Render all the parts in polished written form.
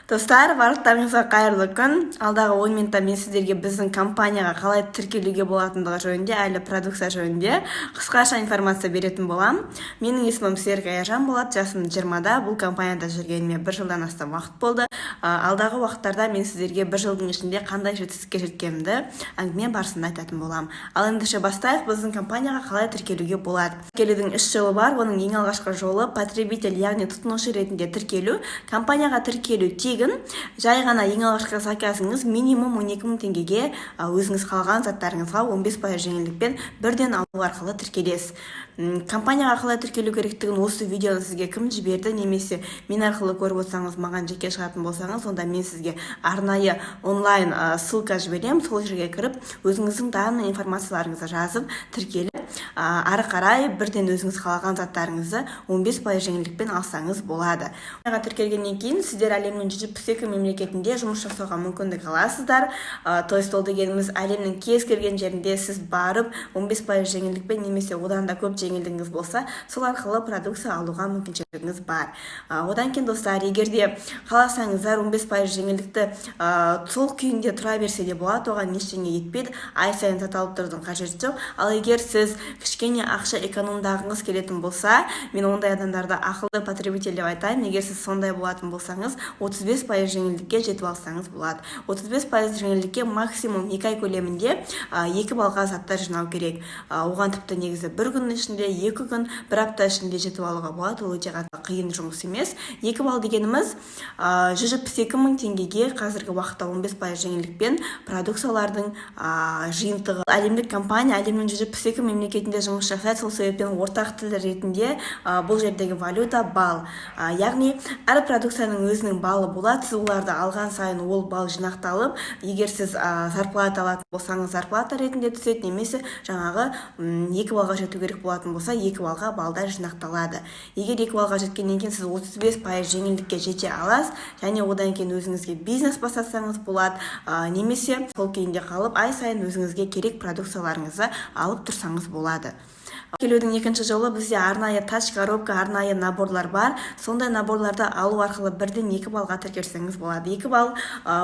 Достар, барлықтарыңызға қайырлы күн. Алдағы 10 минутта мен сіздерге біздің компанияға қалай тіркелуге болатындығы жөнінде, әлі продукция жөнінде қысқаша информация беретін болам. Менің есімім Серік Аяжан болады, жасым 20-да. Бұл компанияда жүргеніме 1 жылдан астам уақыт болды. Алдағы уақыттарда мен сіздерге 1 жылдың ішінде қандай жетістікке жеткенімді әңгіме барысында айтатын болам. Ал ендеше бастайық, біздің компанияға қалай тіркелуге болады. Тіркелудің 3 жолы бар. Оның ең алғашқы жолы потребитель, яғни тұтынушы ретінде тіркелу. Компанияға тіркелу тегін, жай ғана ең алғашқы заказыңыз минимум 12 000 теңгеге өзіңіз қалған заттарыңызға 15% жеңілдікпен бірден алу арқылы тіркелесіз. Компанияға қалай тіркелу керектігін осы видеоны сізге кім жіберді, немесе мен арқылы көріп отырсаңыз, маған жеке шығатын болсаңыз, онда мен сізге арнайы онлайн ссылка жіберем. Сол жерге кіріп, өзіңіздің данный информацияларыңызды жазып, тіркеліп, ары қарай бірден өзіңіз қалаған заттарыңызды 15% жеңілдікпен алсаңыз болады. Тіркелгеннен кейін сіздер әлемнің 132 мемлекетінде жұмыс жасауға мүмкіндік аласыздар. То есть ол дегеніміз әлемнің кез келген жерінде сіз барып 15% жеңілдікпен, немесе одан да көп жеңілдігіңіз болса, сол арқылы продукция алуға мүмкіншілігіңіз бар. Одан кейін достар, егер де қаласаңыздар 15% жеңілдікті сол күйінде тұра берсе де болады, оған ештеңе етпейді, ай сайын зат алып тұрудың қажеті жоқ. Ал егер сіз кішкене ақша экономдағыңыз келетін болса, мен ондай адамдарды ақылды потребитель деп айтайын. Егер сіз сондай болатын болсаңыз, 35% жеңілдікке жетіп алсаңыз болады. 35% жеңілдікке максимум 2 ай көлемінде 2 балға заттар жинау керек. Оған тіпті негізі 1 күн ішінде, 2 күн, 1 апта ішінде жетіп алуға болады. Ол өте қиын жұмыс емес. 2 бал дегеніміз 172 000 теңгеге қазіргі уақытта 15% жеңілдікпен продукциялардың жиынтығы. Әлемдік компания әлемнің 172 мемлекетінде жұмыс жасайды. Сол себептен ортақ тіл ретінде бұл жердегі валюта бал. Яғни әр продукцияның өзінің балы болады. Сіз оларды алған сайын ол бал жинақталып, егер сіз зарплата алатын болсаңыз, зарплата ретінде түседі, немесе жаңағы 2 балға жету керек болатын болса, 2 балға балдар жинақталады. Егер 2 балға жеткеннен кейін сіз 35% жеңілдікке жете аласыз, және одан кейін өзіңізге бизнес бастасаңыз болады, немесе сол күйінде қалып, ай сайын өзіңізге керек продукцияларыңызды алып тұрсаңыз болады. Тіркелудің екінші жолы бізде арнайы тач коробка, арнайы наборлар бар. Сондай наборларды алу арқылы бірден 2 балға тіркелсеңіз болады. 2 бал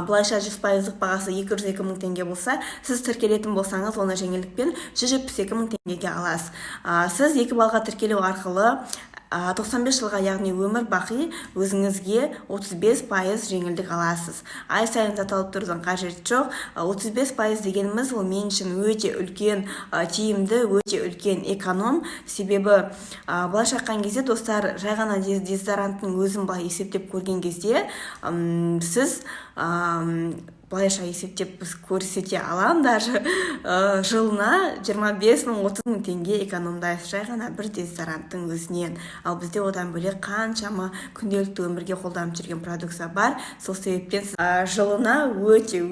былайша 100% бағасы 202 000 теңге болса, сіз тіркелетін болсаңыз, оны жеңілдікпен 172 000 теңгеге аласыз. Сіз 2 балға тіркелу арқылы 95 жылға, яғни өмір бақи өзіңізге 35% жеңілдік аласыз. Ай сайын зат алып тұрудың қажеті жоқ. 35% дегеніміз ол мен үшін өте үлкен тиімді, өте үлкен эконом. Себебі былайша айтқан кезде достар, жай ғана дезодоранттың өзін былай есептеп көрген кезде сіз былайша есептеп біз көрсете алам, даже жылына 25 000, 30 000 теңге экономдайсыз жай ғана бір дезодоранттың өзінен. Ал бізде одан бөлек қаншама күнделікті өмірге қолданып жүрген продукция бар. Сол себептен жылына өте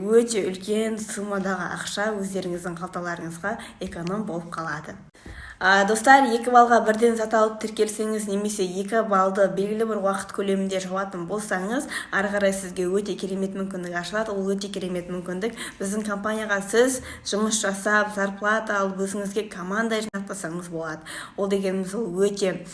үлкен суммадағы ақша өздеріңіздің қалталарыңызға эконом болып қалады. Достар, 2 балға бірден зат алып тіркелсеңіз, немесе 2 балды белгілі бір уақыт көлемінде жауатын болсаңыз, ары қарай сізге өте керемет мүмкіндік ашылады. Ол өте керемет мүмкіндік. Біздің компанияға сіз жұмыс жасап, зарплата алып, өзіңізге команда жинақтасаңыз болады. Ол дегеніміз ол өте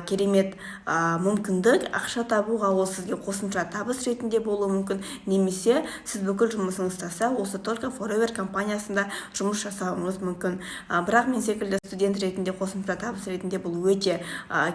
керемет мүмкіндік. Ақша табуға ол сізге қосымша табыс ретінде болуы мүмкін, немесе сіз бүкіл жұмысыңыз тастаса, осы только Forever компаниясында жұмыс жасауыңыз мүмкін. Бірақ мен секілді студент ретінде, қосымша табыс ретінде бұл өте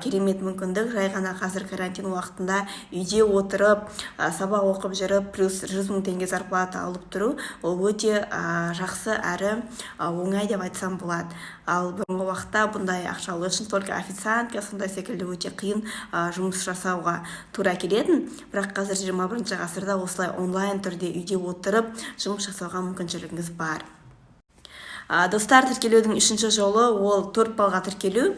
керемет мүмкіндік. Жай ғана қазір карантин уақытында үйде отырып, сабақ оқып жүріп, плюс 100 000 теңге зарплата алып тұру, ол өте жақсы әрі оңай деп айтсам болады. Ал бұрынғы уақытта бұндай ақша алу үшін только официантка, сондай секілді өте қиын жұмыс жасауға тура келетін. Бірақ қазір 21 ғасырда осылай онлайн түрде үйде отырып жұмыс жасауға мүмкіншілігіңіз бар. Достар, тіркелудің 3-ші жолы ол 4 балға тіркелу.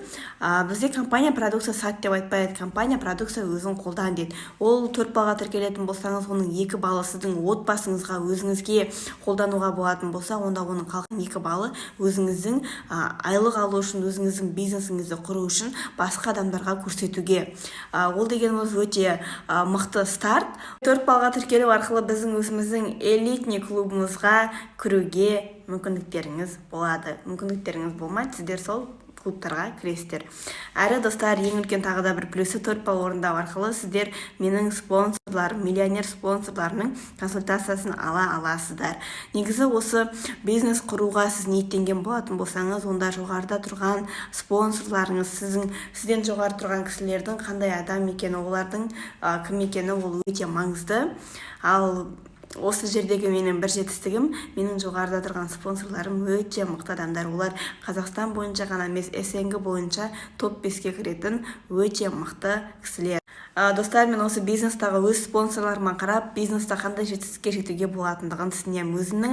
Бізде компания продукция сат деп айтпайды, компания продукция өзін қолдан дейді. Ол 4 балға тіркелетін болсаңыз, оның 2 балы сіздің отбасыңызға, өзіңізге қолдануға болатын болса, онда оның қалған 2 балы өзіңіздің айлық алу үшін, өзіңіздің бизнесіңізді құру үшін басқа адамдарға көрсетуге. Ол дегеніміз өте мықты старт. 4 балға тіркелу арқылы біздің өзіміздің элитный клубымызға кіруге мүмкіндіктеріңіз болады. Мүмкіндіктеріңіз болмайды, сіздер сол клубтарға кіресіздер. Әрі достар, ең үлкен тағы да бір плюсы 4 балл орындау арқылы сіздер менің спонсорларым, миллионер спонсорларының консультациясын ала аласыздар. Негізі осы бизнес құруға сіз ниеттенген болатын болсаңыз, онда жоғарыда тұрған спонсорларыңыз, сізден жоғары тұрған кісілердің қандай адам екені, олардың кім екені ол өте маңызды. Ал осы жердегі менің бір жетістігім, менің жоғарыда тұрған спонсорларым өте мықты адамдар. Олар Қазақстан бойынша ғана емес, СНГ бойынша топ 5-ке кіретін өте мықты кісілер. Достар, мен осы бизнестағы өз спонсорларыма қарап, бизнеста қандай жетістікке жетуге болатындығын түсінемін. Өзімнің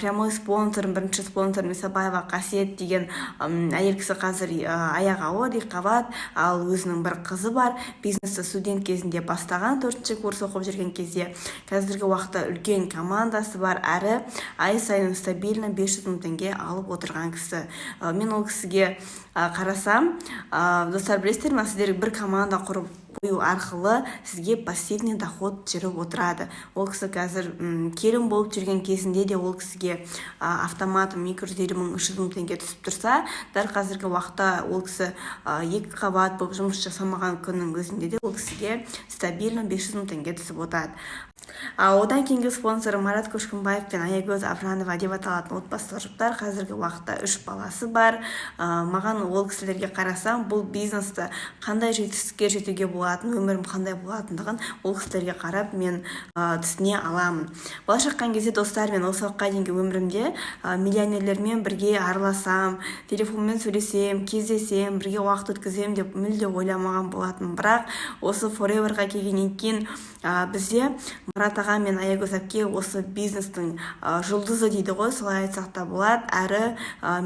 прямой спонсорым, бірінші спонсорым Исабаева Қасиет деген әйел кісі қазір аяғы ауыр, екіқабат, ал өзінің бір қызы бар. Бизнесті студент кезінде бастаған, 4-ші курс оқып жүрген кезде. Қазіргі уақытта үлкен командасы бар, әрі ай сайын стабильно 500 мың теңге алып отырған кісі. Мен ол кісіге қарасам, достар, білесіздер ме, сіздер бір команда құрып қою арқылы сізге пассивный доход жүріп отырады. Ол кісі қазір келін болып жүрген кезінде де ол кісіге автомат 250 мың 300 мың теңге түсіп тұрса, дәл қазіргі уақытта ол кісі 2 қабат болып жұмыс жасамаған күннің өзінде де ол кісіге стабильно 500 мың теңге түсіп отырады. Одан кейінгі спонсоры Марат Көшкінбаев пен Аягөз Абранова деп аталатын отбасы жұптар. Қазіргі уақытта 3 баласы бар. Маған ол кісілерге қарасам, бұл бизнесті қандай жетістікке жетуге болатын, өмірім қандай болатындығын ол кісілерге қарап мен түсіне аламын. Бала шаққан кезде достар, мен осы уақытқа дейінгі өмірімде миллионерлермен бірге араласам, телефонмен сөйлесем, кездесем, бірге уақыт өткізем деп мүлде ойламаған болатын. Бірақ осы Foreverға келгеннен кейін бізде Марат аға мен Аягөз әпке осы бизнестің жұлдызы дейді ғой, солай айтсақ та болады. Әрі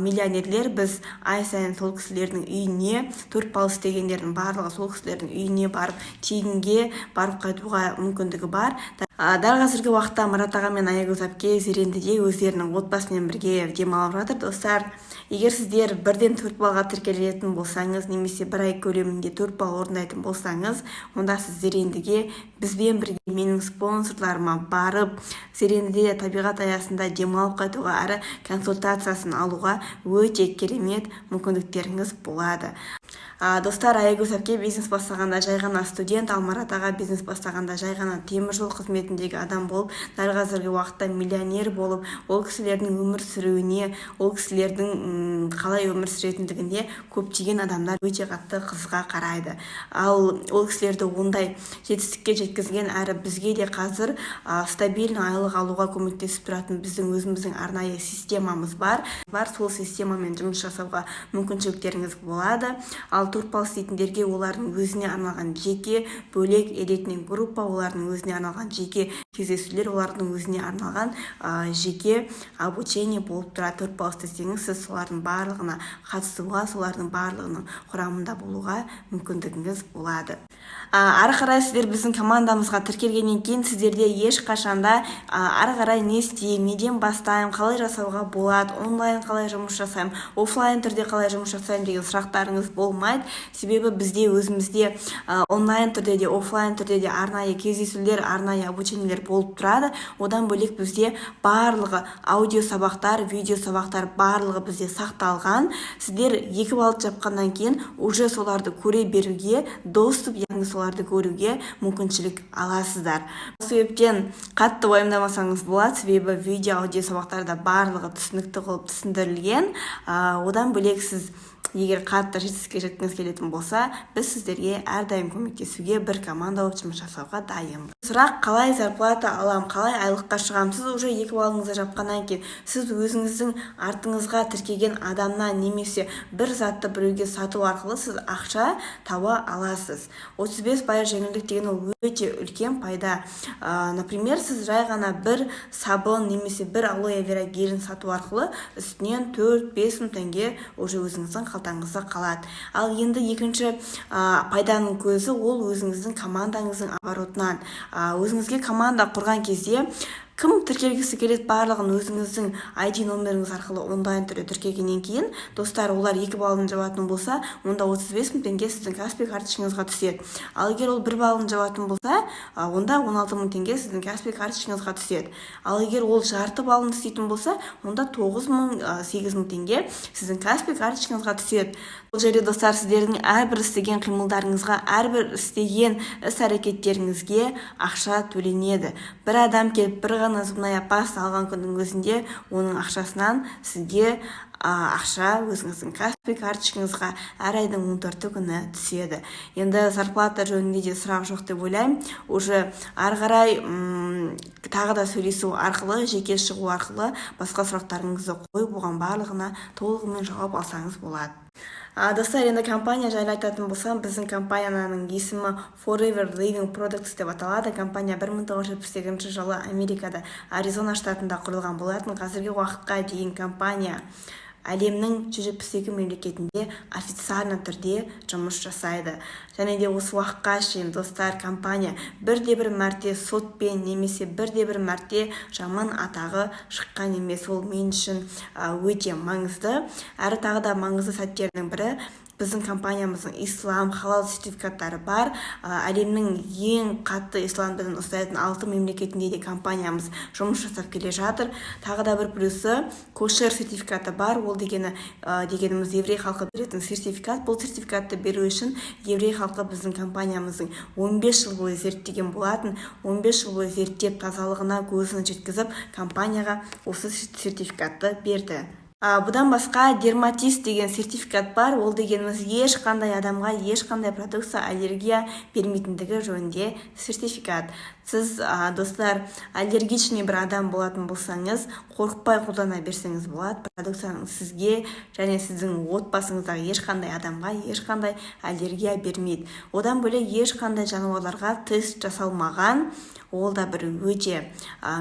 миллионерлер, біз ай сайын сол кісілердің үйіне, 4 балл істегендердің барлығы сол кісілердің үйіне барып, тегінге барып қайтуға мүмкіндігі бар. Дәл қазіргі уақытта Марат аға мен Аягөз әпке Зерендіде өздерінің отбасымен бірге демалып жатыр. Достар, егер сіздер бірден 4 балға тіркелетін болсаңыз, немесе бір ай көлемінде 4 балл орындайтын болсаңыз, онда сіз Зерендіге бізбен бірге менің спонсорларыма барып, Зерендіде табиғат аясында демалып қайтуға, әрі консультациясын алуға өте керемет мүмкіндіктеріңіз болады. Достар, Аягөз әпке бизнес бастағанда жай ғана студент, ал Марат аға бизнес бастағанда жай ғана теміржол қызметіндегі адам болып, дәл қазіргі уақытта миллионер болып, ол кісілердің өмір сүруіне, ол кісілердің қалай өмір сүретіндігіне көптеген адамдар өте қатты қызыға қарайды. Ал ол кісілерді ондай жетістікке жеткізген, әрі бізге де қазір стабильно айлық алуға көмектесіп тұратын біздің өзіміздің арнайы системамыз бар. Сол системамен жұмыс жасауға мүмкіншіліктеріңіз болады. Ал 4 балл істейтіндерге олардың өзіне арналған жеке бөлек элитный группа, олардың өзіне арналған жеке кездесулер, олардың өзіне арналған жеке обучение болып тұрады. 4 балл істесеңіз, сіз солардың барлығына қатысуға, солардың барлығының құрамында болуға мүмкіндігіңіз болады. Ары қарай сіздер біздің командамызға тіркелгеннен кейін сіздерде ешқашанда ары қарай не істеймін, неден бастаймын, қалай жасауға болады, онлайн қалай жұмыс жасаймын, офлайн түрде қалай жұмыс жасаймын деген сұрақтарыңыз болмайды. Себебі бізде өзімізде онлайн түрде де, офлайн түрде де арнайы кездесулер, арнайы обучениелер болып тұрады. Одан бөлек бізде барлығы аудио сабақтар, видео сабақтар барлығы бізде сақталған. Сіздер 2 баллды жапқаннан кейін уже соларды көре беруге, доступ, яғни соларды көруге мүмкіншілік аласыздар. Себептен қатты уайымдамасаңыз болады, себебі видео, аудио сабақтарда барлығы түсінікті қылып түсіндірілген. Одан бөлек сіз егер қатты жетістікке жеткіңіз келетін болса, біз сіздерге әрдайым көмектесуге, бір команда болып жұмыс жасауға дайынбыз. Сұрақ, қалай зарплата алам, қалай айлыққа шығам? Сіз уже 2 баллыңызды жапқаннан кейін, сіз өзіңіздің артыңызға тіркеген адамнан немесе бір затты біреуге сату арқылы сіз ақша таба аласыз. 35% жеңілдік деген ол өте үлкен пайда. Например, сіз жай ғана бір сабын немесе бір алоэ вера гелін сату арқылы үстінен 4-5 мың теңге уже өзіңіздің қалтаңызда қалады. Ал енді екінші пайданың көзі ол өзіңіздің командаңыздың оборотынан. Өзіңізге команда құрған кезде Кім тіркелгісі келеді барлығын өзіңіздің ID номеріңіз арқылы онлайн түрде тіркелгеннен кейін, достар, олар 2 баллын жабатын болса, онда 35 000 теңге сіздің Каспи карточкаңызға түседі. Ал егер ол 1 баллын жабатын болса, онда 16 000 теңге сіздің Каспи карточкаңызға түседі. Ал егер ол жарты баллын істейтін болса, онда 9 000, 8 000 теңге сіздің Каспи карточкаңызға түседі. Бұл жерде достар, сіздердің әрбір істеген қимылдарыңызға, әрбір істеген іс-әрекеттеріңізге ақша төленеді. Бір адам келіп бір ғана зубная паста алған күннің өзінде оның ақшасынан сізге ақша өзіңіздің Каспи карточкаңызға әр айдың 14 күні түседі. Енді зарплата жөнінде де сұрақ жоқ деп ойлаймын. Уже ары қарай тағы да сөйлесу арқылы, жеке шығу арқылы басқа сұрақтарыңызды қойып, оған барлығына толығымен жауап алсаңыз болады. Достар, енді компания жайлы айтатын болсам, біздің компанияның есімі Forever Living Products деп аталады. Компания 1978 жылы Америкада, Аризона штатында құрылған болатын. Қазіргі уақытқа дейін компания әлемнің 172 мемлекетінде официально түрде жұмыс жасайды. Және де осы уақытқа шейін, достар, компания бірде-бір мәрте сотпен немесе бірде-бір мәрте жаман атағы шыққан емес. Ол мен үшін өте маңызды. Әрі тағы да маңызды сәттердің бірі, біздің компаниямыздың ислам, халал сертификаттары бар. Әлемнің ең қатты ислам дінін ұстайтын 6 мемлекетінде де компаниямыз жұмыс жасап келе жатыр. Тағы да бір плюсы, кошер сертификаты бар. Ол дегеніміз еврей халқы беретін сертификат. Бұл сертификатты беру үшін еврей халқы біздің компаниямыздың 15 жыл бойы зерттеген болатын. 15 жыл бойы зерттеп тазалығына көзін жеткізіп, компанияға осы сертификатты берді. Бұдан басқа дерматист деген сертификат бар. Ол дегеніміз ешқандай адамға ешқандай продукция аллергия бермейтіндігі жөнінде сертификат. Сіз, достар, аллергичный бір адам болатын болсаңыз, қорықпай қолдана берсеңіз болады. Продукцияның сізге және сіздің отбасыңыздағы ешқандай адамға ешқандай аллергия бермейді. Одан бөлек ешқандай жануарларға тест жасалмаған. Ол да бір өте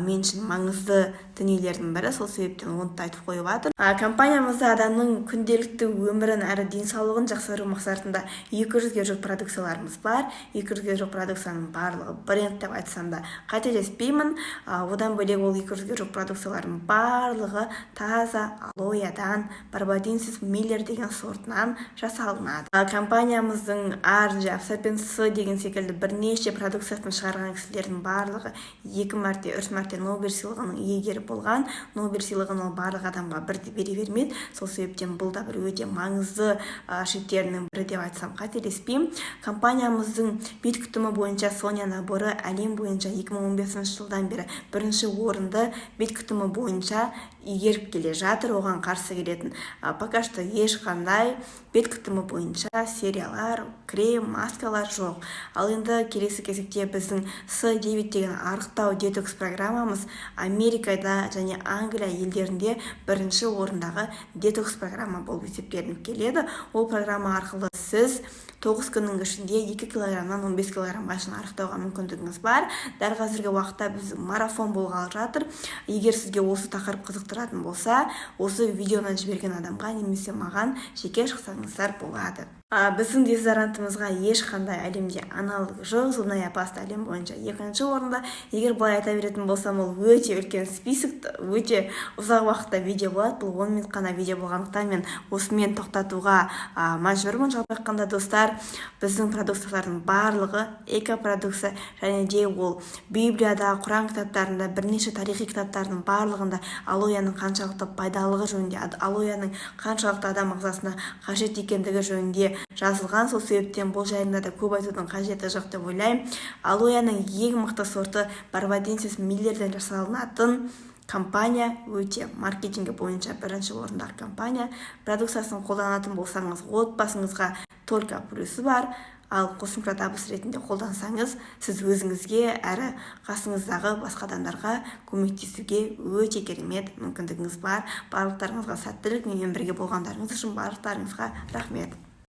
мен үшін маңызды дүниелердің бірі. Сол себептен оны айтып қойып жатыр. Компаниямызда адамның күнделікті өмірін әрі денсаулығын жақсару мақсатында 200-ге жуық продукцияларымыз бар. 200-ге жуық продукцияның барлығы бренд деп айтсам да қателеспеймін. Одан бөлек ол 200-ге жуық продукциялардың барлығы таза алоядан, барбадинсис миллер деген сортынан жасалынады. Компаниямыздың аржа, абсорбенсы деген секілді бірнеше продукциясын шығарған кісілердің барлығы 2 мәрте, 3 мәрте Нобель сыйлығының иегері болған. Нобель сыйлығын ол барлық адамға бірдей бере бермейді. Сол себептен бұл да бір өте маңызды шеттерінің бірі деп айтсам қателеспеймін. Компаниямыздың бет күтімі бойынша Соня наборы әлем бойынша 2015 жылдан бері бірінші орынды бет күтімі бойынша игеріп келе жатыр. Оған қарсы келетін пока что ешқандай бет күтімі бойынша сериялар, крем, маскалар жоқ. Ал енді келесі кезекте біздің С9 деген арықтау детокс программамыз Америкада және Англия елдерінде бірінші орындағы детокс программа болып есептелініп келеді. Ол программа арқылы сіз 9 күннің ішінде 2 килограммнан 15 килограммға шейін арықтауға мүмкіндігіңіз бар. Дәл қазіргі уақытта біз марафон болғалы жатыр. Егер сізге осы тақырып қызықтыратын болса, осы видеоны жіберген адамға немесе маған жеке шықсаңыздар болады. Біздің дезодорантымызға ешқандай әлемде аналог жоқ. Зубная паста әлем бойынша 2-ші орында. Егер былай айта беретін болсам, ол өте үлкен список, өте ұзақ уақытта видео болады. Бұл 10 минут қана видео болғандықтан мен осымен тоқтатуға мәжбүрмін. Жалпы айтқанда, достар, біздің продукциялардың барлығы экопродукция, және де ол Библияда, Құран кітаптарында, бірнеше тарихи кітаптардың барлығында алояның қаншалықты пайдалығы жөнінде, алояның қаншалықты адам ағзасына қажет екендігі жөнінде жазылған. Сол себептен бұл жайында да көп айтудың қажеті жоқ деп ойлаймын. Алояның ең мықты сорты барбадинсис миллерден жасалынатын компания, өте маркетингі бойынша бірінші орындағы компания. Продукциясын қолданатын болсаңыз, отбасыңызға только плюсы бар. Ал қосымша табыс ретінде қолдансаңыз, сіз өзіңізге әрі қасыңыздағы басқа адамдарға көмектесуге өте керемет мүмкіндігіңіз бар. Барлықтарыңызға сәттілік. Менімен бірге болғандарыңыз үшін барлықтарыңызға рахмет.